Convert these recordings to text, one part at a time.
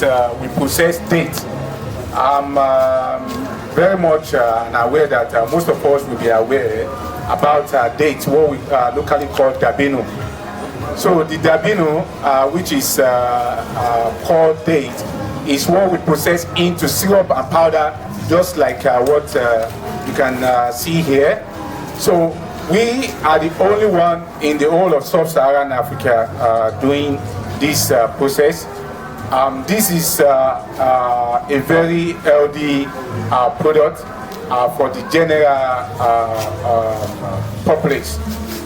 is we process dates. I'm very much aware that most of us will be aware about dates, what we locally call dabino. So the dabino, which is called date, is what we process into syrup and powder, just like what you can see here. So we are the only one in the whole of sub-Saharan Africa doing this process. This is a very healthy product for the general populace,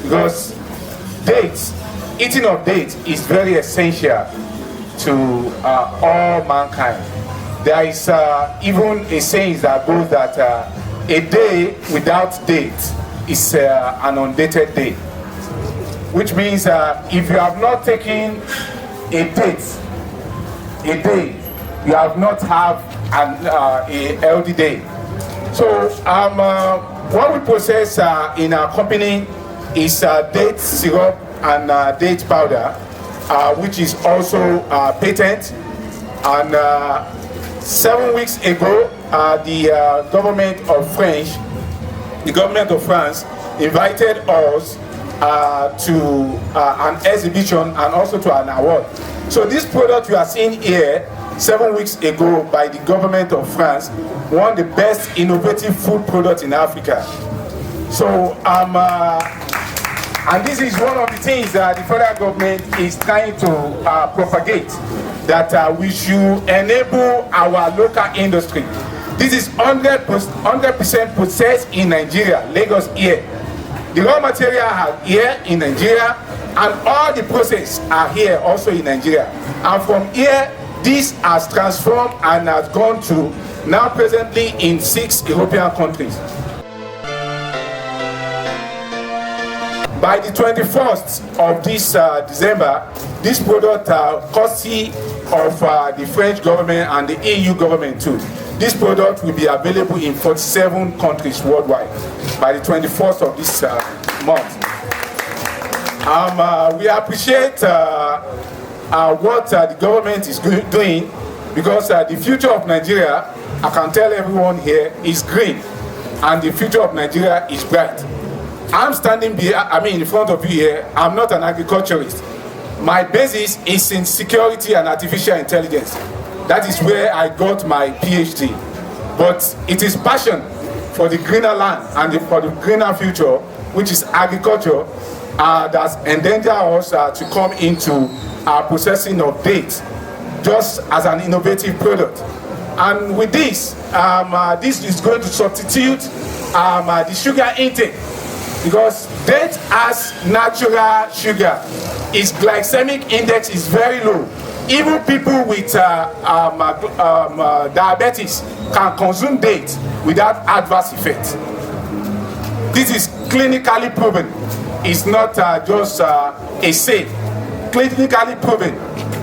because dates, eating of dates is very essential to all mankind. There is even a saying that goes that a day without dates is an undated day, which means if you have not taken a date a day, you have not have a healthy day. So what we process in our company is date syrup and date powder, which is also patent. And 7 weeks ago, the government of France invited us to an exhibition and also to an award. So this product you are seeing here, 7 weeks ago by the government of France, won the best innovative food product in Africa. So and this is one of the things that the federal government is trying to propagate, that we should enable our local industry. This is 100% processed in Nigeria, Lagos here. The raw material are here in Nigeria, and all the process are here also in Nigeria. And from here, this has transformed and has gone to now presently in 6 European countries. By the 21st of this December, this product, courtesy of the French government and the EU government too, this product will be available in 47 countries worldwide by the 21st of this month. We appreciate what the government is doing, because the future of Nigeria, I can tell everyone here, is green, and the future of Nigeria is bright. I'm standing in front of you here. I'm not an agriculturist. My basis is in security and artificial intelligence. That is where I got my PhD. But it is passion for the greener land and for the greener future, which is agriculture, that's endangered us to come into processing of dates, just as an innovative product. And with this, this is going to substitute the sugar intake, because date has natural sugar. Its glycemic index is very low. Even people with diabetes can consume dates without adverse effects. This is clinically proven. It's not just a say. Clinically proven.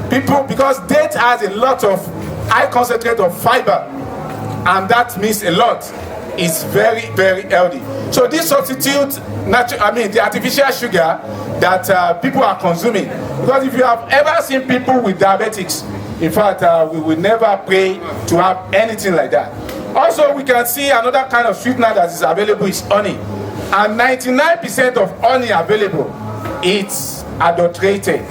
People, because date has a lot of high concentrate of fiber, and that means a lot. It's very, very healthy. So this substitutes the artificial sugar that people are consuming. Because if you have ever seen people with diabetics, in fact, we will never pray to have anything like that. Also, we can see another kind of sweetener that is available is honey. And 99% of honey available, it's adulterated.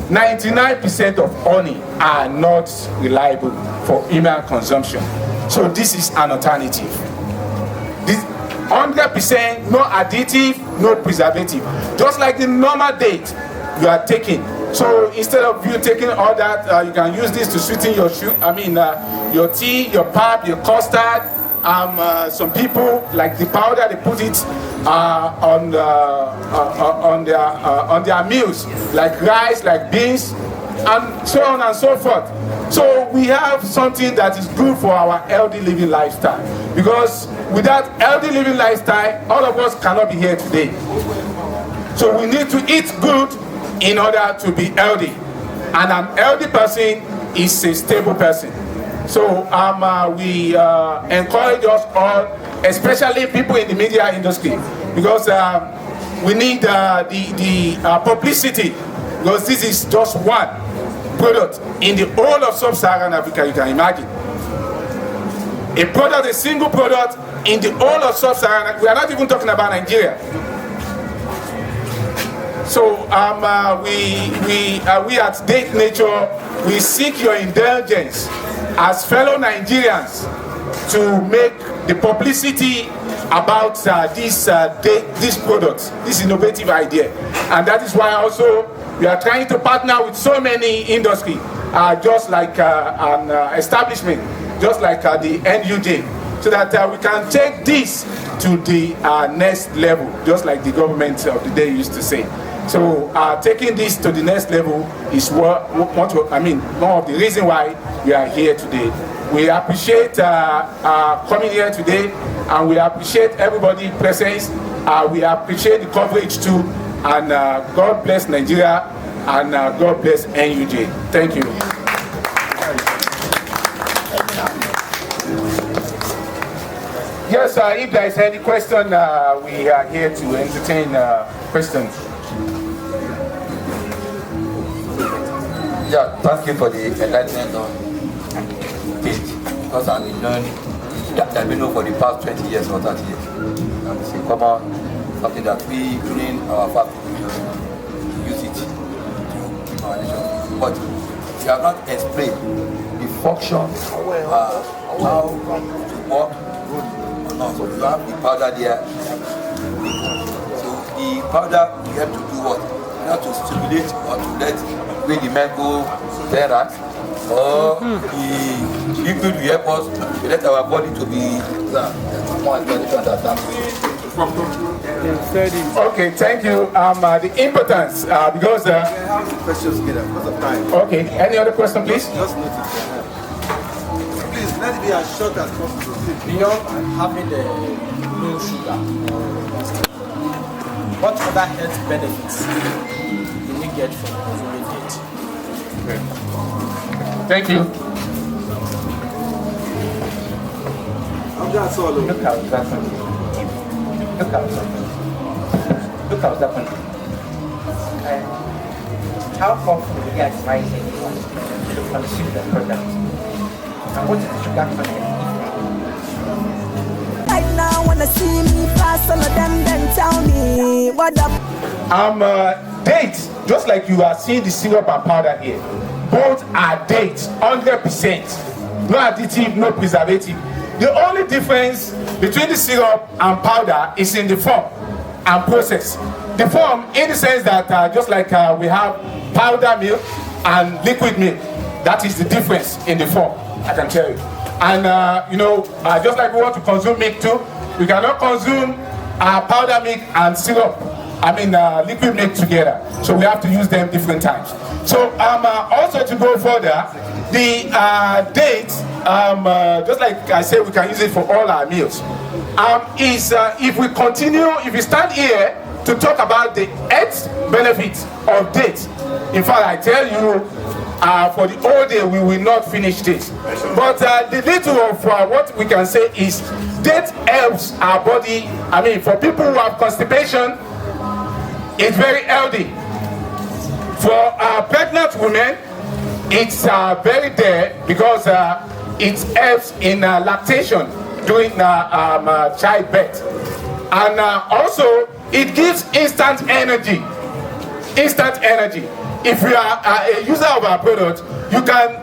99% of honey are not reliable for human consumption. So this is an alternative. This 100% no additive, no preservative. Just like the normal date you are taking. So instead of you taking all that, you can use this to sweeten your your tea, your pap, your custard. Some people like the powder, they put it on their meals, like rice, like beans, and so on and so forth. So we have something that is good for our healthy living lifestyle. Because without healthy living lifestyle, all of us cannot be here today. So we need to eat good in order to be healthy. And an healthy person is a stable person. So we encourage us all, especially people in the media industry, because we need the publicity, because this is just one. product in the whole of sub-Saharan Africa you can imagine. A single product in the whole of sub-Saharan. We are not even talking about Nigeria. So we at Date Nature, we seek your indulgence as fellow Nigerians to make the publicity about this product, this innovative idea. And that is why also we are trying to partner with so many industry, just like an establishment, just like the NUJ, so that we can take this to the next level, just like the government of the day used to say. So taking this to the next level is one of the reasons why we are here today. We appreciate coming here today, and we appreciate everybody present. We appreciate the coverage too, and God bless Nigeria, and God bless NUJ. Thank you. Yes, if there is any question, we are here to entertain questions. Yeah, thank you for the enlightenment on it, because I've been learning that I've been known for the past 20 years or 30 years. And it's a common something that we within our family use it to keep our nation. But you have not explained the function, how to work or not. So you have the powder there. So the powder you have to do what? You have to stimulate or to let when the men go there, or the liquid will help us to let our body to be Okay, thank you. The importance, because questions together because of time. Okay, any other question, please? Just notice. Please let it be as short as possible. Beyond having the no sugar, what other health benefits do we get from consuming it? Thank you. That's all. Look how that one. Look how that one. Look how that one. How come do you advise anyone to consume the product? And what is the sugar content? Right now, wanna see me pass all of them, then tell me what up. Dates, just like you are seeing the syrup and powder here, both are dates, 100%. No additive, no preservative. The only difference between the syrup and powder is in the form and process. The form, in the sense that just like we have powder milk and liquid milk, that is the difference in the form, I can tell you. And just like we want to consume milk too, we cannot consume powder milk and syrup, liquid milk together. So we have to use them different times. So also to go further, the dates, just like I said, we can use it for all our meals. If we stand here to talk about the health benefits of dates, in fact, I tell you, for the whole day we will not finish this. But the little of what we can say is date helps our body. For people who have constipation, it's very healthy. For pregnant women, it's very there because it helps in lactation during childbirth. And also, it gives instant energy. Instant energy. If you are a user of our product, you can,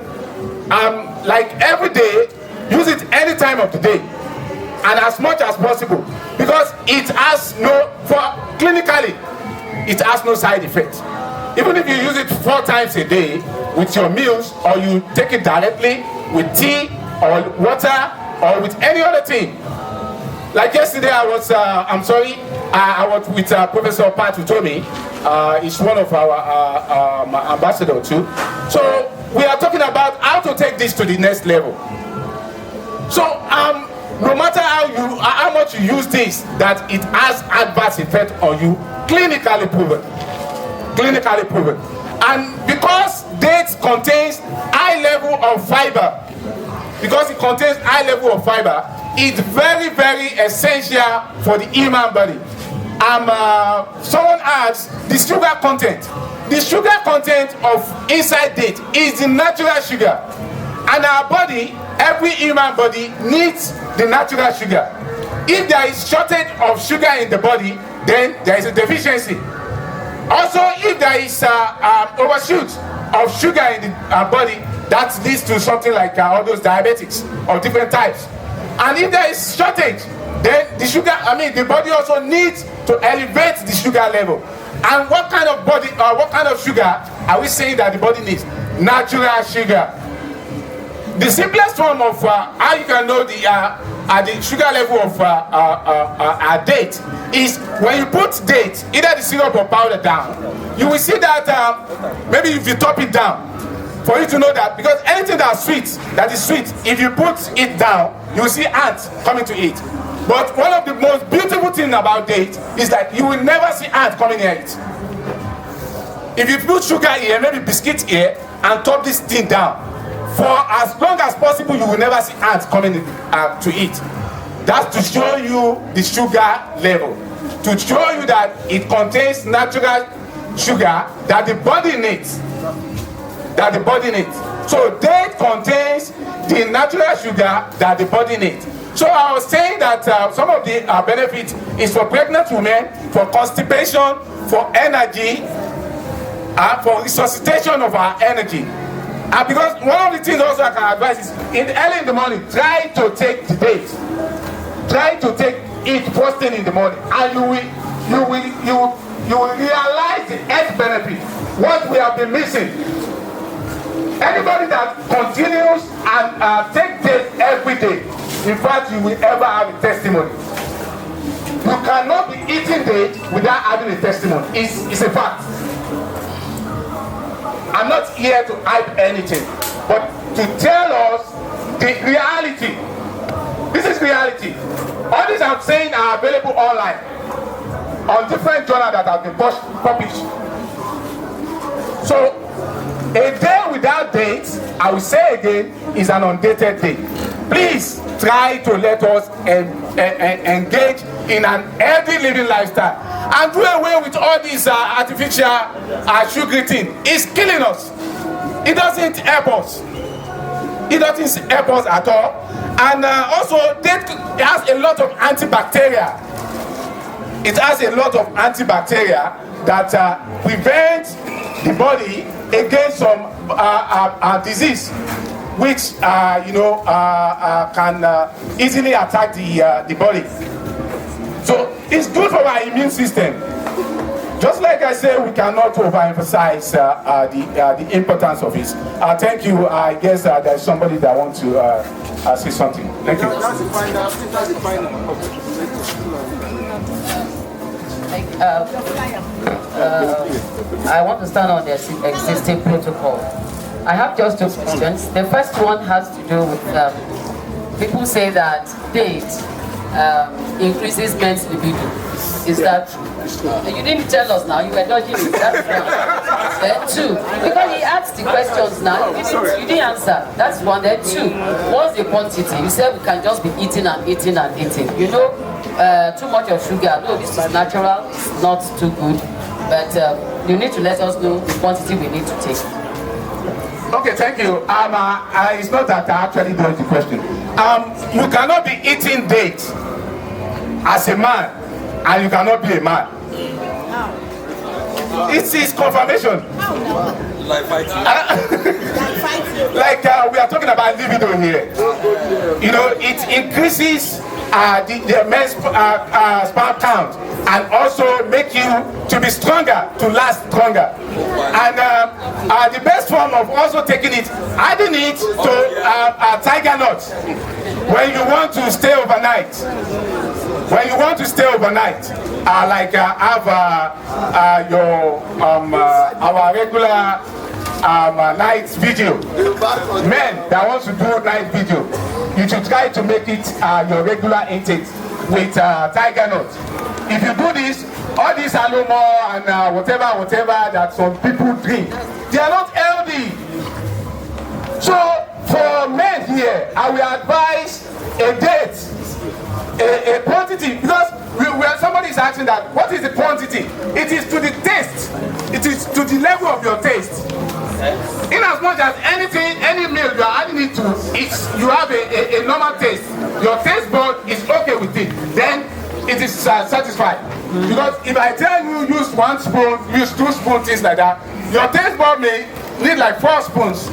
like every day, use it any time of the day and as much as possible, because it has clinically, it has no side effect. Even if you use it 4 times a day with your meals, or you take it directly with tea or water or with any other thing. Like yesterday, I was with Professor Pat, who told me, he's one of our ambassadors too. So we are talking about how to take this to the next level. So no matter how much you use this, that it has adverse effect on you, clinically proven. Clinically proven. And because dates contains high level of fiber, it's very, very essential for the human body. Someone asked the sugar content. the sugar content of inside date is the natural sugar, and our body, every human body, needs the natural sugar. If there is shortage of sugar in the body, then there is a deficiency. Also, if there is overshoot of sugar in the body, that leads to something like all those diabetics of different types. And if there is shortage, then the body also needs to elevate the sugar level. And what kind of sugar are we saying that the body needs? Natural sugar. The simplest form of how you can know the sugar level of a date is when you put date, either the syrup or powder down, you will see that maybe if you top it down, for you to know that, because anything that is sweet, if you put it down, you will see ants coming to eat. But one of the most beautiful things about date is that you will never see ants coming near it. If you put sugar here, maybe biscuit here, and top this thing down, for as long as possible, you will never see ants coming to eat. That's to show you the sugar level, to show you that it contains natural sugar that the body needs. So date contains the natural sugar that the body needs. So I was saying that some of the benefits is for pregnant women, for constipation, for energy, for resuscitation of our energy. Because one of the things also I can advise is early in the morning, try to take the date. Try to take it first thing in the morning, and you will realize the health benefit, what we have been missing. Anybody that continues and take dates every day, in fact, you will ever have a testimony. You cannot be eating dates without having a testimony. It's a fact. I'm not here to hype anything, but to tell us the reality. This is reality. All these I'm saying are available online on different journals that have been published. So, a day without dates, I will say again, is an undated day. Please try to let us engage in an healthy living lifestyle and do away with all these artificial sugar thing. It's killing us. It doesn't help us. It doesn't help us at all. And also, it has a lot of antibacteria. It has a lot of antibacteria that prevent the body against some disease, which can easily attack the body. So it's good for our immune system. Just like I said, we cannot overemphasize the importance of it. Thank you. I guess there's somebody that wants to say something. Thank you. I want to stand on the existing protocol. I have just two questions. The first one has to do with people say that date increases men's libido. Is that true? You didn't tell us now, you were dodging it. That's one. Then two, because he asked the questions now, you didn't answer. That's one. Then two, what's the quantity? You said we can just be eating and eating and eating. You know, too much of sugar, no, this is natural, it's not too good. But you need to let us know the quantity we need to take. Okay, thank you. It's not that I actually dodged the question. You cannot be eating date as a man, and you cannot be a man. It's his confirmation. Like fighting. Like we are talking about libido here. You know, it increases the men's sperm count, and also make you to be stronger, to last stronger. And the best form of also taking it, adding it to tiger nut when you want to stay overnight. When you want to stay overnight, like have our regular night video. Men that wants to do night video, you should try to make it your regular intake with tiger nut. If you do this, all this alumor and whatever that some people drink, they are not healthy. So for men here, I will advise a date, a quantity, because somebody is asking that, what is the quantity? It is to the taste. it is to the level of your taste. In as much as any meal you are adding it to, you have a normal taste. Your taste bud is okay with it. Then it is satisfied. Because if I tell you use 1 spoon, use 2 spoons, things like that, your taste bud may need like 4 spoons.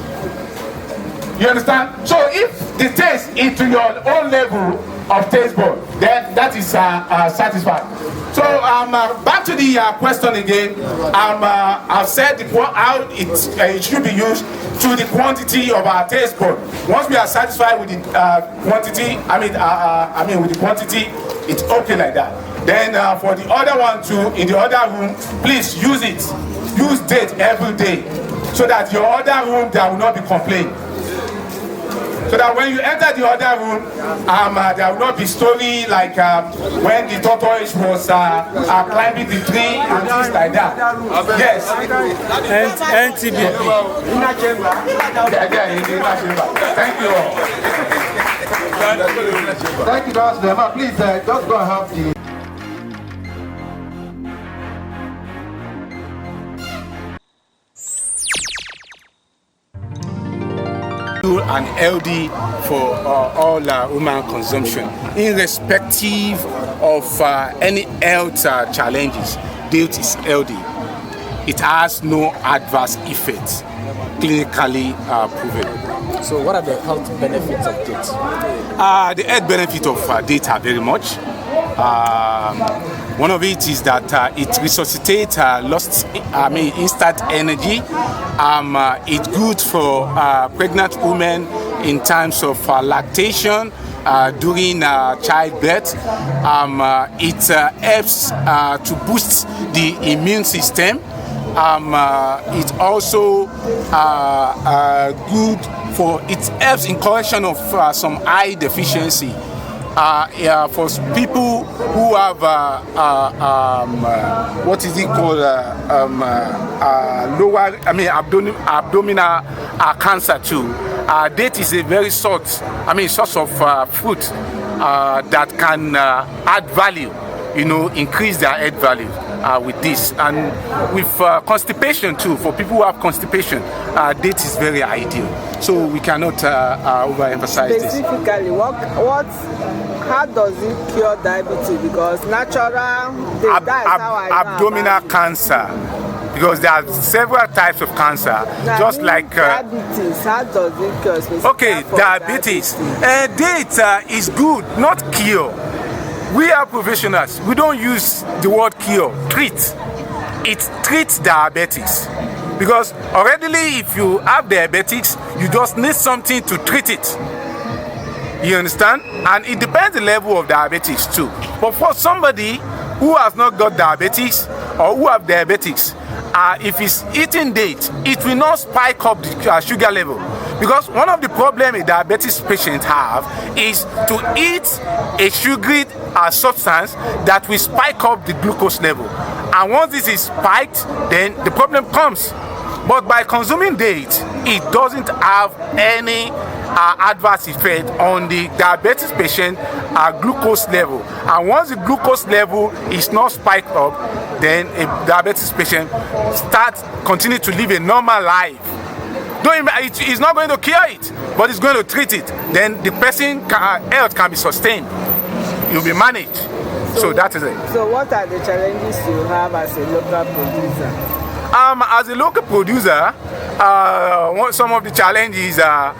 You understand? So if the taste is to your own level of taste bud, then that is satisfied. So back to the question again. I've said how it should be used to the quantity of our taste bud. Once we are satisfied with the quantity, with the quantity, it's okay like that. Then for the other one too, in the other room, please use it. Use date every day, so that your other room there will not be complaint. So that when you enter the other room, there will not be story like when the tortoise was climbing the tree and things like that. Yes. NTB. Inner chamber. Yeah, in the inner chamber. Thank you all. Thank you, Pastor. Please, just go and have the. And healthy for all human consumption, irrespective of any health challenges. Date is healthy. It has no adverse effects, clinically proven. So what are the health benefits of dates? The health benefit of date are very much. One of it is that it resuscitates instant energy. It's good for pregnant women in terms of lactation during childbirth. It helps to boost the immune system. It's also good for, it helps in correction of some eye deficiency. For people who have what is it called, abdominal cancer too. Date is a very source of fruit that can add value, increase their add value with this. And with constipation too, for people who have constipation, date is very ideal. So we cannot overemphasize this. Specifically, how does it cure diabetes? Because natural, abdominal cancer. Because there are several types of cancer, just like diabetes. How does it cure? Okay, diabetes. Date is good, not cure. We are professionals. We don't use the word cure. Treat. It treats diabetes. Because already, if you have diabetes, you just need something to treat it. You understand? And it depends the level of diabetes too. But for somebody who has not got diabetes or who have diabetes, if he's eating date, it will not spike up the sugar level. Because one of the problems a diabetes patient have is to eat a sugary substance that will spike up the glucose level. And once this is spiked, then the problem comes. But by consuming date, it doesn't have any adverse effect on the diabetes patient glucose level. And once the glucose level is not spiked up, then a diabetes patient continue to live a normal life. It's not going to cure it, but it's going to treat it. Then the person's health can be sustained. You'll be managed. So that is it. So what are the challenges you have as a local producer? As a local producer, some of the challenges are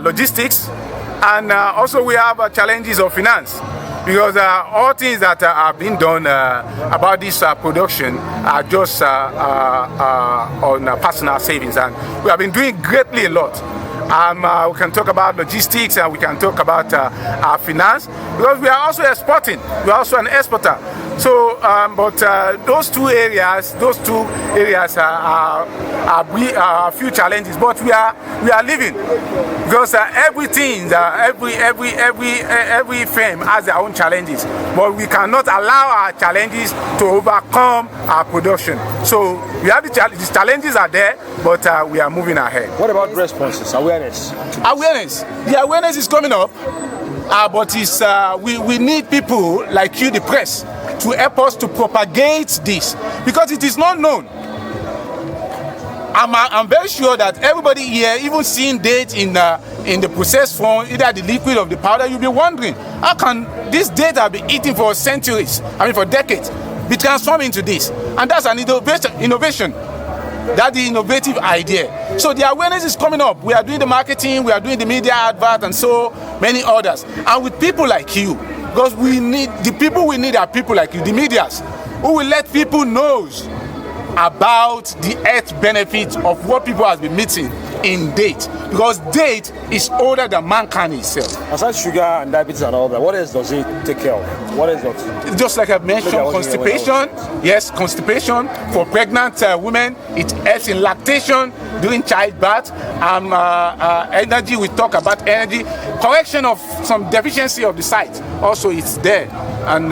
logistics, and also we have challenges of finance. Because all things that have been done about this production are just on personal savings, and we have been doing greatly a lot. We can talk about logistics, and we can talk about our finance, because we are also exporting. We are also an exporter. So, but those two areas are a few challenges. But we are living, because everything, every firm has their own challenges. But we cannot allow our challenges to overcome our production. So we have the challenges are there, but we are moving ahead. What about responses, awareness? Awareness. The awareness is coming up, but it's, we need people like you, the press, to help us to propagate this, because it is not known. I'm very sure that everybody here, even seeing date in the processed form, either the liquid or the powder, you'll be wondering, how can this date have been eaten for centuries, for decades, be transformed into this? And that's an innovation. That's the innovative idea. So the awareness is coming up. We are doing the marketing, we are doing the media advert, and so many others. And with people like you, because we need are people like you, the medias, who will let people know about the health benefits of what people have been meeting in date, because date is older than mankind itself. Aside sugar and diabetes and all that, what else does it take care of? What else does it? Just like I mentioned, constipation. Yes, constipation for pregnant women. It helps in lactation during childbirth. Energy, we talk about energy. Correction of some deficiency of the site. Also, it's there. And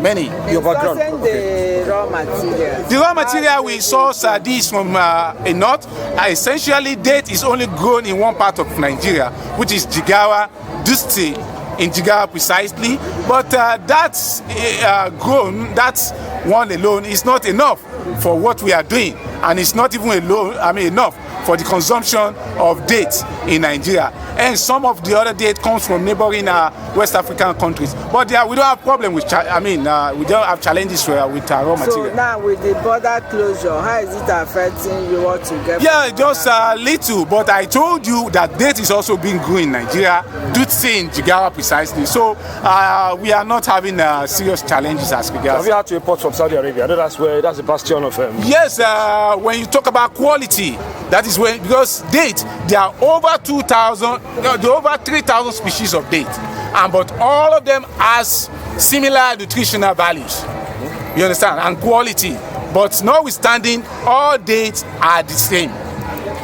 many. Your background. The raw material. The raw material we source this from a north. Essentially, date is only grown in one part of Nigeria, which is Jigawa, Dusti, in Jigawa precisely. But that's grown. That's one alone is not enough for what we are doing, and it's not even enough for the consumption of dates in Nigeria. And some of the other date comes from neighboring West African countries. But we don't have problem with, we don't have challenges with raw material. So now with the border closure, how is it affecting you what to get? Yeah, just little. But I told you that date is also being grown in Nigeria, Dutse in Jigawa precisely. So we are not having serious challenges as regards. Have you had to import from Saudi Arabia? I know that's the bastion of them. Yes, when you talk about quality, that is when, because date, there are over 3,000 species of date, but all of them has similar nutritional values. You understand? And quality. But notwithstanding, all dates are the same.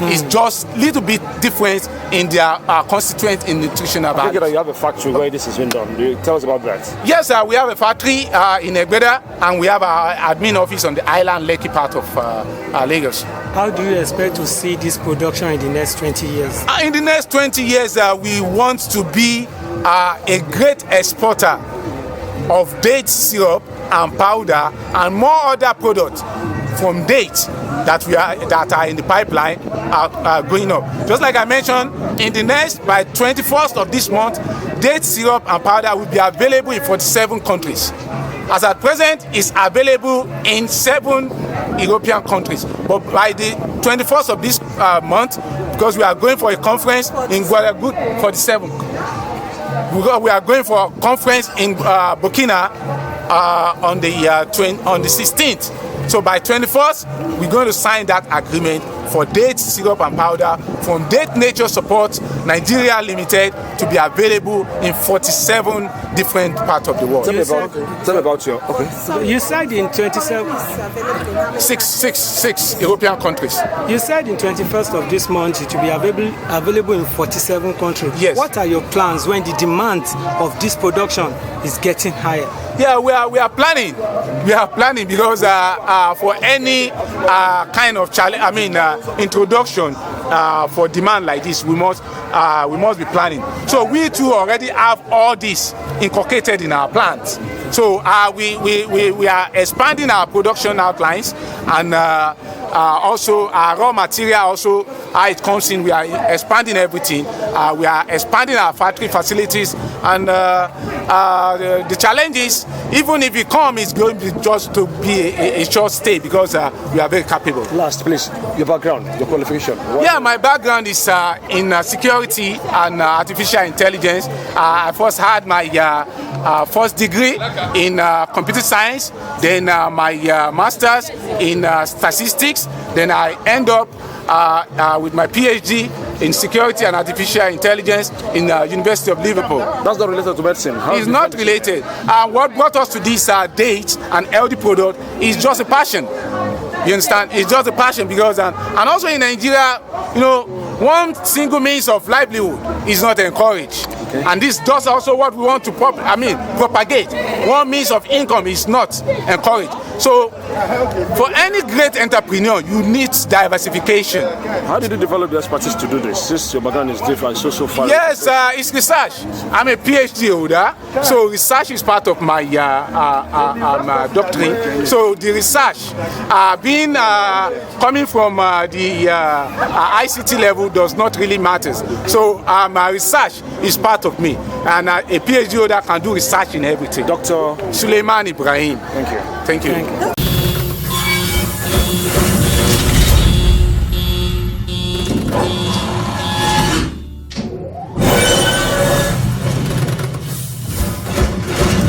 It's just a little bit different in their constituent in nutritional value. I think you have a factory where this has been done. Tell us about that. Yes, we have a factory in Egbeda, and we have our admin office on the island, Lekki part of Lagos. How do you expect to see this production in the next 20 years? In the next 20 years, we want to be a great exporter of date syrup and powder and more other products from dates that are in the pipeline are going up. Just like I mentioned, by 21st of this month, date syrup and powder will be available in 47 countries. As at present, it's available in 7 European countries. But by the 21st of this month, because we are going for a conference in Guadeloupe, 47. We are going for a conference in Burkina on the 16th. So by 21st, we're going to sign that agreement for date syrup and powder from Date Nature Support Nigeria Limited to be available in 47 different parts of the world. Tell me about your. Okay. You said in 27. Six European countries. You said in 21st of this month it will be available in 47 countries. Yes. What are your plans when the demand of this production is getting higher? Yeah, we are planning. We are planning because for any kind of challenge, introduction for demand like this, we must be planning. So we too already have all this inculcated in our plans. So we are expanding our production outlines, and also our raw material, also how it comes in. We are expanding everything. We are expanding our factory facilities, and the challenge is, even if it comes, it's going to just to be a short stay, because we are very capable. Last, please, your background, your qualification. My background is in security and artificial intelligence. I first had my first degree in computer science, then my master's in statistics, then I end up with my PhD in security and artificial intelligence in the University of Liverpool. That's not related to medicine. It's not related. What brought us to this date and healthy product is just a passion. You understand? It's just a passion, because and also in Nigeria, one single means of livelihood is not encouraged. Okay. And this does also what we want to propagate. One means of income is not encouraged. So for any great entrepreneur, you need diversification. How did you develop the expertise to do this? Since your background is different, so far. Yes, it's research. I'm a PhD holder, so research is part of my doctrine. So the research, coming from the ICT level does not really matter. So my research is part of me, and a PhD holder can do research in everything. Dr. Sulayman Ibrahim. Thank you. Thank you.